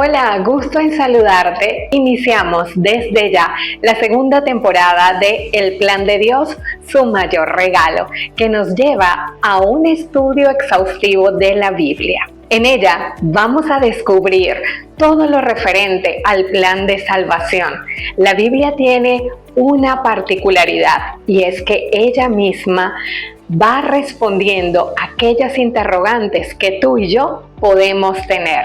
Hola, gusto en saludarte. Iniciamos desde ya la segunda temporada de El Plan de Dios, su mayor regalo, que nos lleva a un estudio exhaustivo de la Biblia. En ella vamos a descubrir todo lo referente al plan de salvación. La Biblia tiene una particularidad y es que ella misma va respondiendo aquellas interrogantes que tú y yo podemos tener.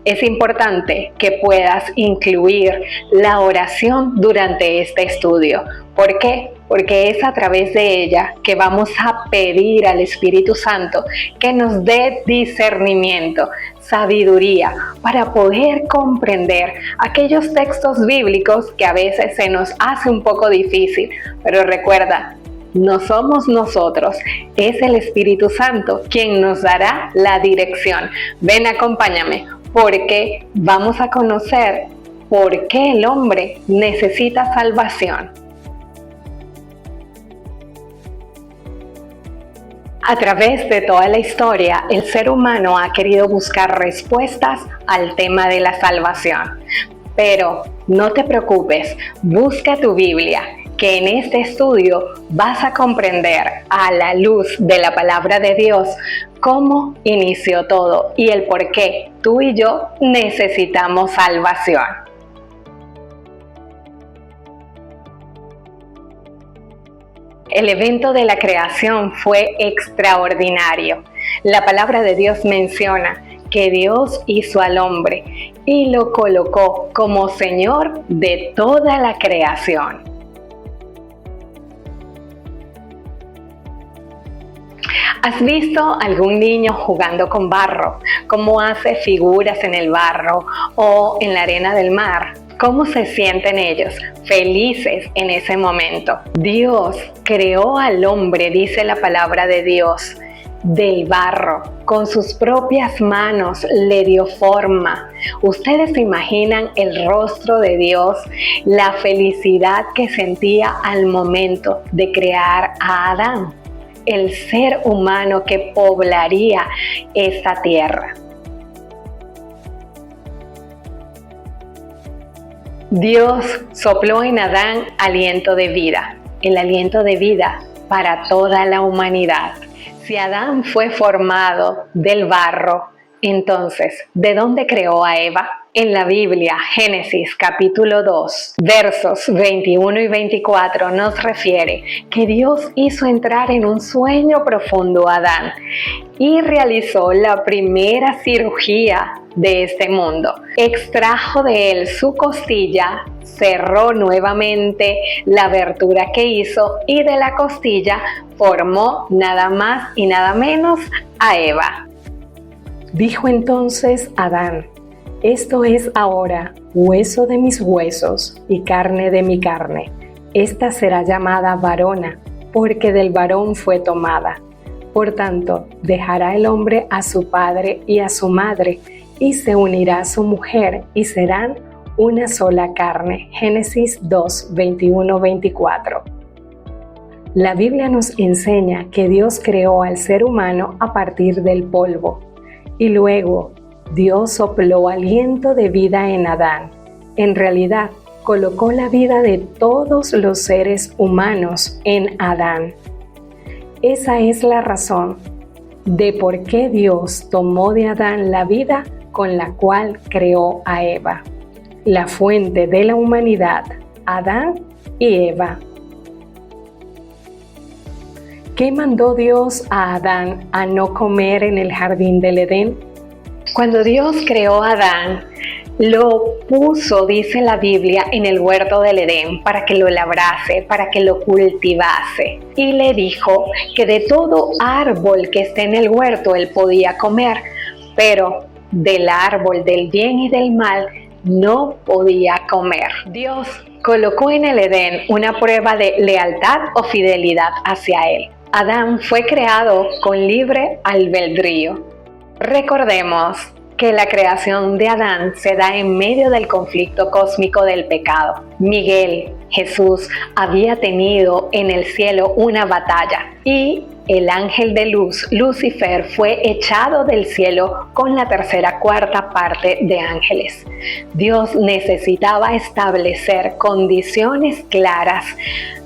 Es importante que puedas incluir la oración durante este estudio. ¿Por qué? Porque es a través de ella que vamos a pedir al Espíritu Santo que nos dé discernimiento, sabiduría, para poder comprender aquellos textos bíblicos que a veces se nos hace un poco difícil. Pero recuerda, no somos nosotros, es el Espíritu Santo quien nos dará la dirección. Ven, acompáñame, porque vamos a conocer por qué el hombre necesita salvación. A través de toda la historia, el ser humano ha querido buscar respuestas al tema de la salvación. Pero no te preocupes, busca tu Biblia, que en este estudio vas a comprender a la luz de la palabra de Dios cómo inició todo y el por qué tú y yo necesitamos salvación. El evento de la creación fue extraordinario. La palabra de Dios menciona que Dios hizo al hombre y lo colocó como Señor de toda la creación. ¿Has visto algún niño jugando con barro? ¿Cómo hace figuras en el barro o en la arena del mar? ¿Cómo se sienten ellos? Felices en ese momento. Dios creó al hombre, dice la palabra de Dios, del barro. Con sus propias manos le dio forma. ¿Ustedes se imaginan el rostro de Dios, la felicidad que sentía al momento de crear a Adán, el ser humano que poblaría esta tierra? Dios sopló en Adán aliento de vida, el aliento de vida para toda la humanidad. Si Adán fue formado del barro, entonces, ¿de dónde creó a Eva? En la Biblia, Génesis capítulo 2, versos 21 y 24 nos refiere que Dios hizo entrar en un sueño profundo a Adán y realizó la primera cirugía de este mundo. Extrajo de él su costilla, cerró nuevamente la abertura que hizo y de la costilla formó nada más y nada menos a Eva. Dijo entonces Adán: esto es ahora hueso de mis huesos y carne de mi carne. Esta será llamada varona, porque del varón fue tomada. Por tanto, dejará el hombre a su padre y a su madre, y se unirá a su mujer, y serán una sola carne. Génesis 2, 21-24. La Biblia nos enseña que Dios creó al ser humano a partir del polvo, y luego Dios sopló aliento de vida en Adán. En realidad, colocó la vida de todos los seres humanos en Adán. Esa es la razón de por qué Dios tomó de Adán la vida con la cual creó a Eva. La fuente de la humanidad, Adán y Eva. ¿Qué mandó Dios a Adán a no comer en el jardín del Edén? Cuando Dios creó a Adán, lo puso, dice la Biblia, en el huerto del Edén para que lo labrase, para que lo cultivase. Y le dijo que de todo árbol que esté en el huerto él podía comer, pero del árbol del bien y del mal no podía comer. Dios colocó en el Edén una prueba de lealtad o fidelidad hacia él. Adán fue creado con libre albedrío. Recordemos que la creación de Adán se da en medio del conflicto cósmico del pecado. Miguel, Jesús había tenido en el cielo una batalla y el ángel de luz, Lucifer, fue echado del cielo con la tercera cuarta parte de ángeles. Dios necesitaba establecer condiciones claras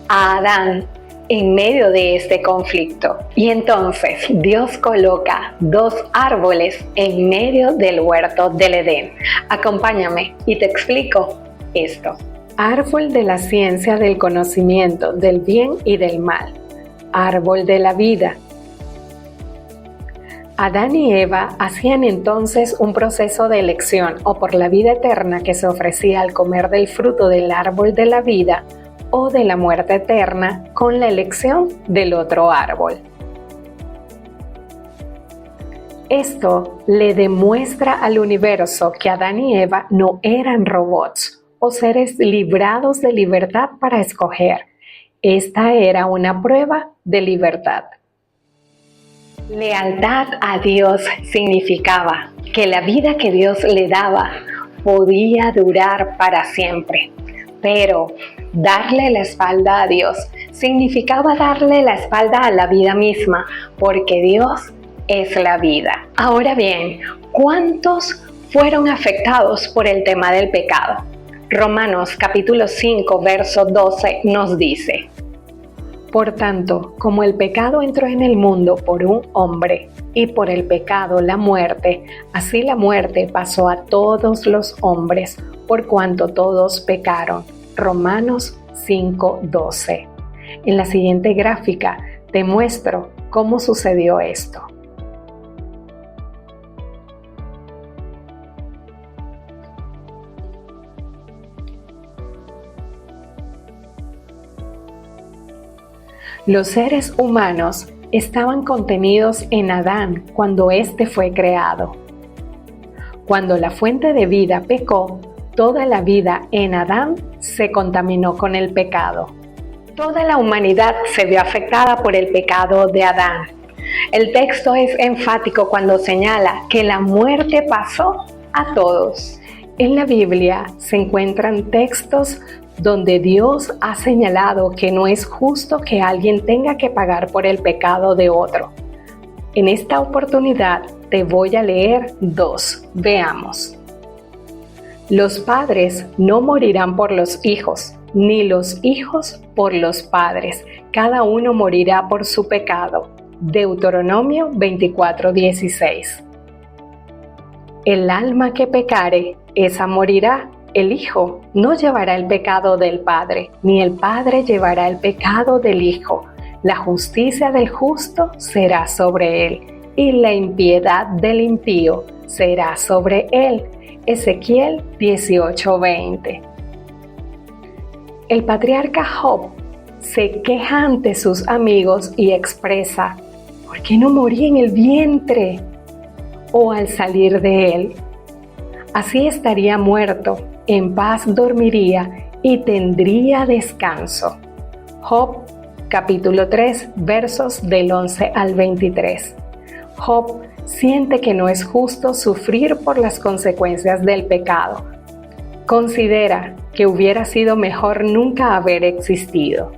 a Adán en medio de este conflicto. Y entonces Dios coloca dos árboles en medio del huerto del Edén. Acompáñame y te explico esto. Árbol de la ciencia del conocimiento del bien y del mal. Árbol de la vida. Adán y Eva hacían entonces un proceso de elección o por la vida eterna que se ofrecía al comer del fruto del árbol de la vida o de la muerte eterna con la elección del otro árbol. Esto le demuestra al universo que Adán y Eva no eran robots o seres librados de libertad para escoger. Esta era una prueba de libertad. Lealtad a Dios significaba que la vida que Dios le daba podía durar para siempre. Pero darle la espalda a Dios significaba darle la espalda a la vida misma, porque Dios es la vida. Ahora bien, ¿cuántos fueron afectados por el tema del pecado? Romanos capítulo 5, verso 12 nos dice: Por tanto, como el pecado entró en el mundo por un hombre, y por el pecado la muerte, así la muerte pasó a todos los hombres, por cuanto todos pecaron. Romanos 5:12. En la siguiente gráfica te muestro cómo sucedió esto. Los seres humanos estaban contenidos en Adán cuando éste fue creado. Cuando la fuente de vida pecó, toda la vida en Adán se contaminó con el pecado. Toda la humanidad se vio afectada por el pecado de Adán. El texto es enfático cuando señala que la muerte pasó a todos. En la Biblia se encuentran textos donde Dios ha señalado que no es justo que alguien tenga que pagar por el pecado de otro. En esta oportunidad te voy a leer dos. Veamos. Los padres no morirán por los hijos, ni los hijos por los padres. Cada uno morirá por su pecado. Deuteronomio 24:16. El alma que pecare, esa morirá. El hijo no llevará el pecado del padre, ni el padre llevará el pecado del hijo. La justicia del justo será sobre él, y la impiedad del impío será sobre él. Ezequiel 18:20. El patriarca Job se queja ante sus amigos y expresa: ¿por qué no morí en el vientre o al salir de él? Así estaría muerto, en paz dormiría y tendría descanso. Job capítulo 3 versos del 11 al 23. Job siente que no es justo sufrir por las consecuencias del pecado. Considera que hubiera sido mejor nunca haber existido.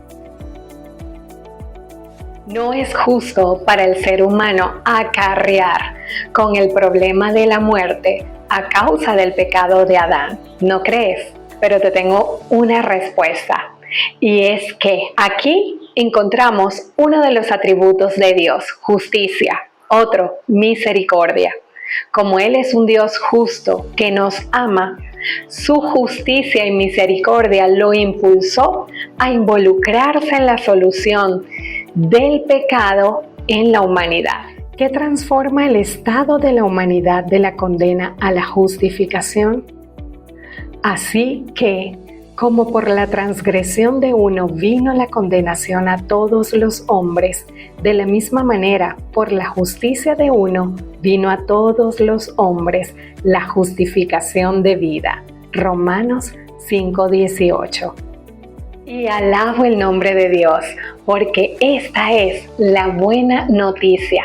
No es justo para el ser humano acarrear con el problema de la muerte a causa del pecado de Adán, ¿no crees? Pero te tengo una respuesta, y es que aquí encontramos uno de los atributos de Dios, justicia, otro, misericordia. Como Él es un Dios justo que nos ama, su justicia y misericordia lo impulsó a involucrarse en la solución del pecado en la humanidad, que transforma el estado de la humanidad de la condena a la justificación. Así que, como por la transgresión de uno vino la condenación a todos los hombres, de la misma manera, por la justicia de uno vino a todos los hombres la justificación de vida. Romanos 5:18. Y alabo el nombre de Dios, porque esta es la buena noticia.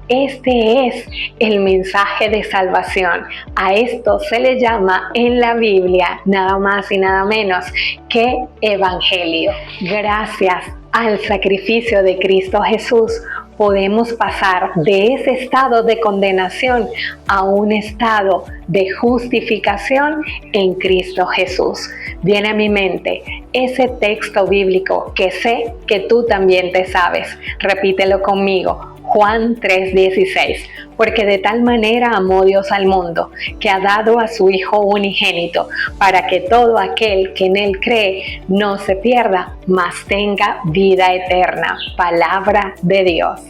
Este es el mensaje de salvación. A esto se le llama en la Biblia nada más y nada menos que evangelio. Gracias al sacrificio de Cristo Jesús, podemos pasar de ese estado de condenación a un estado de justificación en Cristo Jesús. Viene a mi mente ese texto bíblico que sé que tú también te sabes. Repítelo conmigo. Juan 3:16, porque de tal manera amó Dios al mundo, que ha dado a su Hijo unigénito, para que todo aquel que en Él cree no se pierda, mas tenga vida eterna. Palabra de Dios.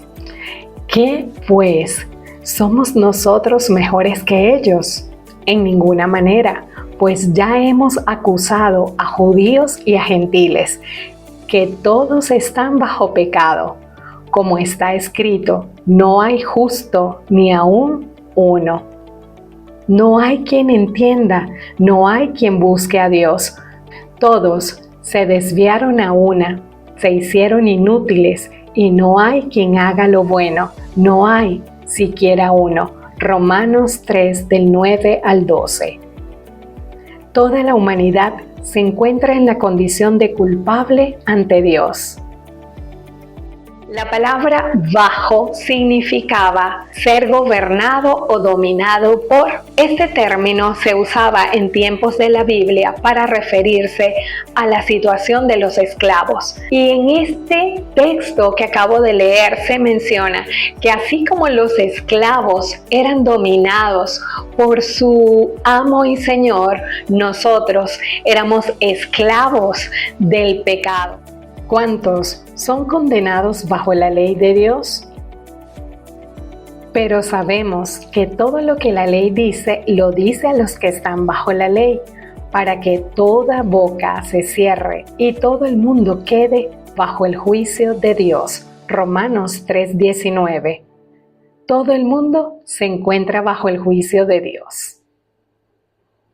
¿Qué pues? ¿Somos nosotros mejores que ellos? En ninguna manera, pues ya hemos acusado a judíos y a gentiles, que todos están bajo pecado. Como está escrito, no hay justo ni aun uno. No hay quien entienda, no hay quien busque a Dios. Todos se desviaron a una, se hicieron inútiles y no hay quien haga lo bueno, no hay siquiera uno. Romanos 3 del 9 al 12. Toda la humanidad se encuentra en la condición de culpable ante Dios. La palabra bajo significaba ser gobernado o dominado por. Este término se usaba en tiempos de la Biblia para referirse a la situación de los esclavos. Y en este texto que acabo de leer se menciona que así como los esclavos eran dominados por su amo y señor, nosotros éramos esclavos del pecado. ¿Cuántos son condenados bajo la ley de Dios? Pero sabemos que todo lo que la ley dice, lo dice a los que están bajo la ley, para que toda boca se cierre y todo el mundo quede bajo el juicio de Dios. Romanos 3:19. Todo el mundo se encuentra bajo el juicio de Dios.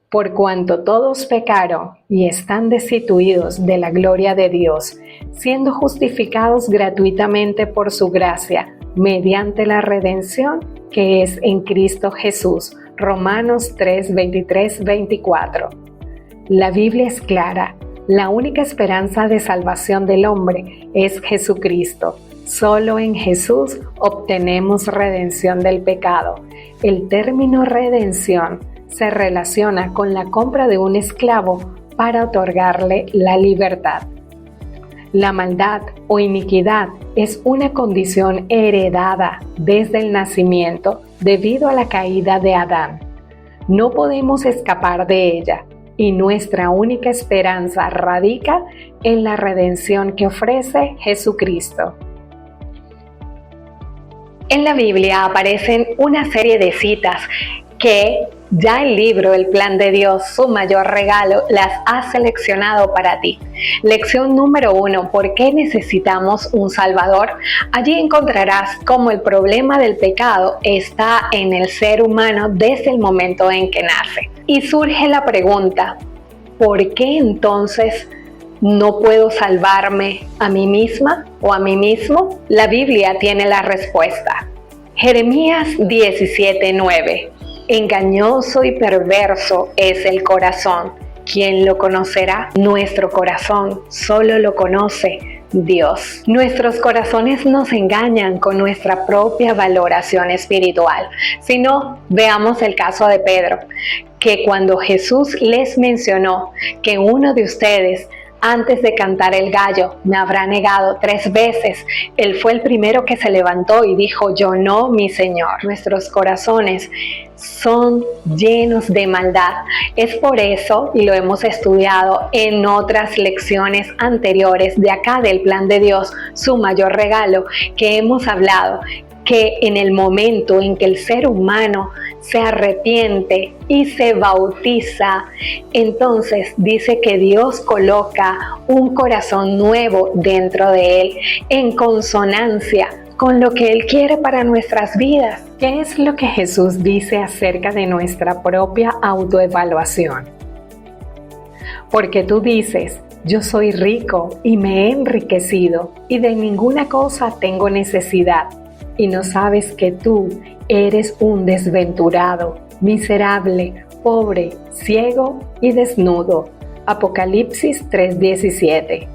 Por cuanto todos pecaron y están destituidos de la gloria de Dios, siendo justificados gratuitamente por su gracia, mediante la redención que es en Cristo Jesús. Romanos 3:23-24. La Biblia es clara. La única esperanza de salvación del hombre es Jesucristo. Solo en Jesús obtenemos redención del pecado. El término redención se relaciona con la compra de un esclavo para otorgarle la libertad. La maldad o iniquidad es una condición heredada desde el nacimiento debido a la caída de Adán. No podemos escapar de ella y nuestra única esperanza radica en la redención que ofrece Jesucristo. En la Biblia aparecen una serie de citas que ya el libro El Plan de Dios, su mayor regalo, las ha seleccionado para ti. Lección número 1, ¿por qué necesitamos un Salvador? Allí encontrarás cómo el problema del pecado está en el ser humano desde el momento en que nace. Y surge la pregunta, ¿por qué entonces no puedo salvarme a mí misma o a mí mismo? La Biblia tiene la respuesta. Jeremías 17:9. Engañoso y perverso es el corazón. ¿Quién lo conocerá? Nuestro corazón solo lo conoce Dios. Nuestros corazones nos engañan con nuestra propia valoración espiritual. Si no, veamos el caso de Pedro, que cuando Jesús les mencionó que uno de ustedes antes de cantar el gallo me habrá negado 3 veces, él fue el primero que se levantó y dijo, yo no, mi Señor. Nuestros corazones son llenos de maldad. Es por eso, y lo hemos estudiado en otras lecciones anteriores de acá del Plan de Dios, su mayor regalo, que hemos hablado que en el momento en que el ser humano se arrepiente y se bautiza, entonces dice que Dios coloca un corazón nuevo dentro de él, en consonancia con lo que Él quiere para nuestras vidas. ¿Qué es lo que Jesús dice acerca de nuestra propia autoevaluación? Porque tú dices, Yo soy rico y me he enriquecido y de ninguna cosa tengo necesidad. Y no sabes que tú eres un desventurado, miserable, pobre, ciego y desnudo. Apocalipsis 3:17.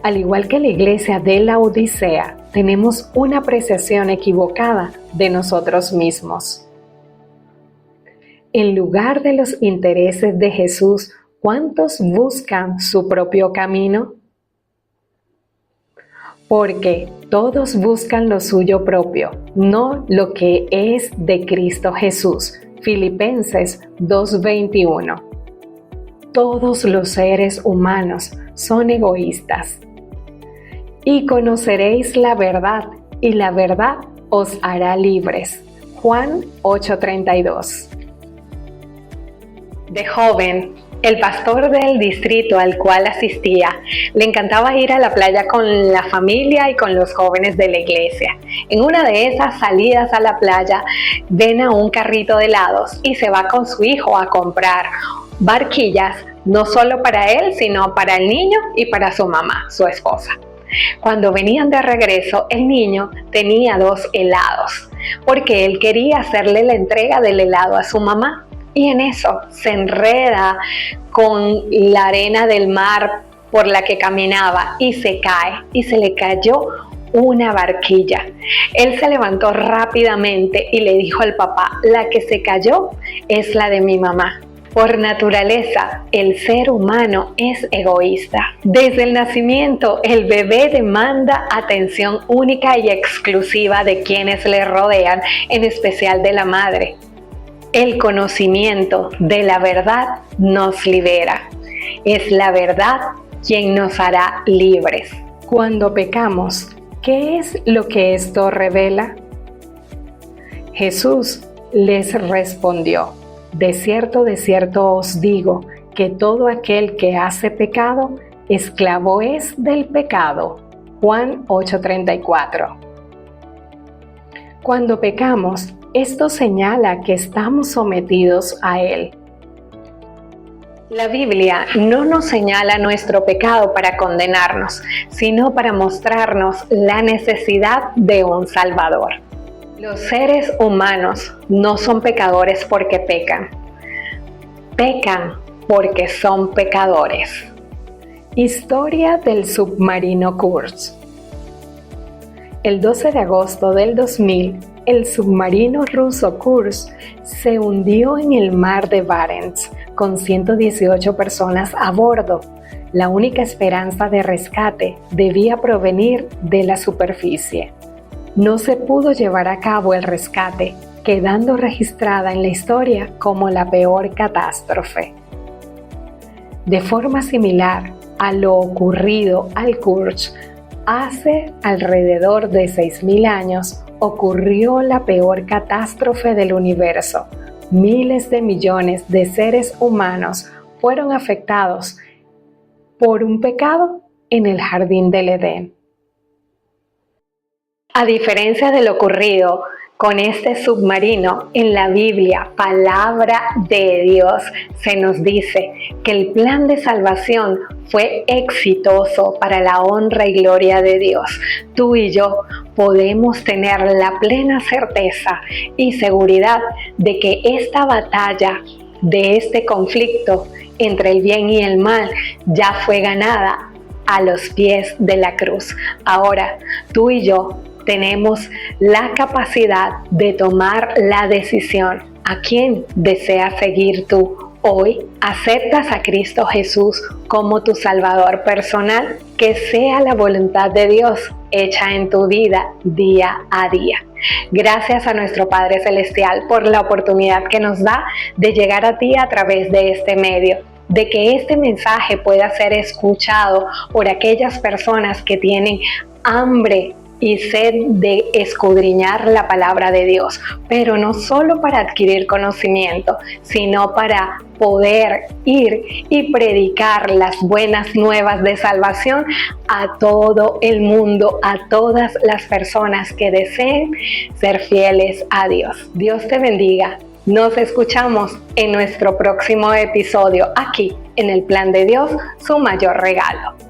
Al igual que la iglesia de la Odisea, tenemos una apreciación equivocada de nosotros mismos. En lugar de los intereses de Jesús, ¿cuántos buscan su propio camino? Porque todos buscan lo suyo propio, no lo que es de Cristo Jesús. Filipenses 2:21. Todos los seres humanos son egoístas. Y conoceréis la verdad, y la verdad os hará libres. Juan 8:32. De joven, el pastor del distrito al cual asistía le encantaba ir a la playa con la familia y con los jóvenes de la iglesia. En una de esas salidas a la playa, ven a un carrito de helados y se va con su hijo a comprar barquillas, no solo para él, sino para el niño y para su mamá, su esposa. Cuando venían de regreso, el niño tenía 2 helados, porque él quería hacerle la entrega del helado a su mamá. Y en eso se enreda con la arena del mar por la que caminaba y se cae y se le cayó una barquilla. Él se levantó rápidamente y le dijo al papá: la que se cayó es la de mi mamá. Por naturaleza, el ser humano es egoísta. Desde el nacimiento, el bebé demanda atención única y exclusiva de quienes le rodean, en especial de la madre. El conocimiento de la verdad nos libera. Es la verdad quien nos hará libres. Cuando pecamos, ¿qué es lo que esto revela? Jesús les respondió: de cierto os digo, que todo aquel que hace pecado, esclavo es del pecado. Juan 8:34. Cuando pecamos, esto señala que estamos sometidos a Él. La Biblia no nos señala nuestro pecado para condenarnos, sino para mostrarnos la necesidad de un Salvador. Los seres humanos no son pecadores porque pecan. Pecan porque son pecadores. Historia del submarino Kursk. El 12 de agosto del 2000, el submarino ruso Kursk se hundió en el mar de Barents con 118 personas a bordo. La única esperanza de rescate debía provenir de la superficie. No se pudo llevar a cabo el rescate, quedando registrada en la historia como la peor catástrofe. De forma similar a lo ocurrido al Kursk, hace alrededor de 6.000 años ocurrió la peor catástrofe del universo. Miles de millones de seres humanos fueron afectados por un pecado en el jardín del Edén. A diferencia de lo ocurrido con este submarino, en la Biblia, palabra de Dios, se nos dice que el plan de salvación fue exitoso para la honra y gloria de Dios. Tú y yo podemos tener la plena certeza y seguridad de que esta batalla, de este conflicto entre el bien y el mal, ya fue ganada a los pies de la cruz. Ahora, tú y yo tenemos la capacidad de tomar la decisión. ¿A quién deseas seguir tú hoy? ¿Aceptas a Cristo Jesús como tu Salvador personal? Que sea la voluntad de Dios hecha en tu vida día a día. Gracias a nuestro Padre Celestial por la oportunidad que nos da de llegar a ti a través de este medio, de que este mensaje pueda ser escuchado por aquellas personas que tienen hambre y sed de escudriñar la palabra de Dios, pero no solo para adquirir conocimiento, sino para poder ir y predicar las buenas nuevas de salvación a todo el mundo, a todas las personas que deseen ser fieles a Dios. Dios te bendiga. Nos escuchamos en nuestro próximo episodio aquí en El Plan de Dios, su mayor regalo.